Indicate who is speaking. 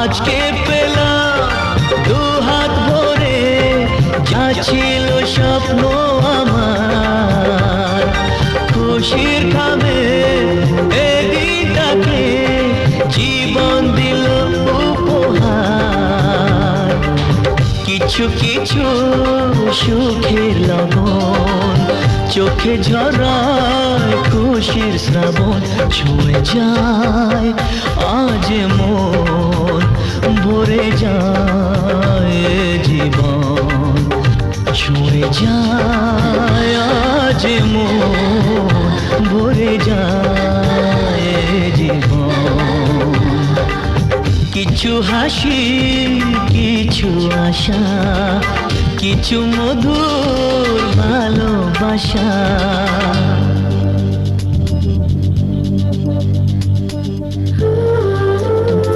Speaker 1: আজকে পেলাম দু হাত ভরে যা ছিল স্বপ্ন আমার, খুশির খাবে এই দিনটাকে জীবন দিল উপহার। কিছু কিছু সুখের লবণ চোখে ঝরায় খুশির শ্রাবণ, ছুঁয়ে যায় আজ মন, ভরে যায় জীবন, ছুঁয়ে যায় আজ মন, ভরে যায় জীবন। কিছু হাসি কিছু আশা, কিছু মধুর ভালোবাসা।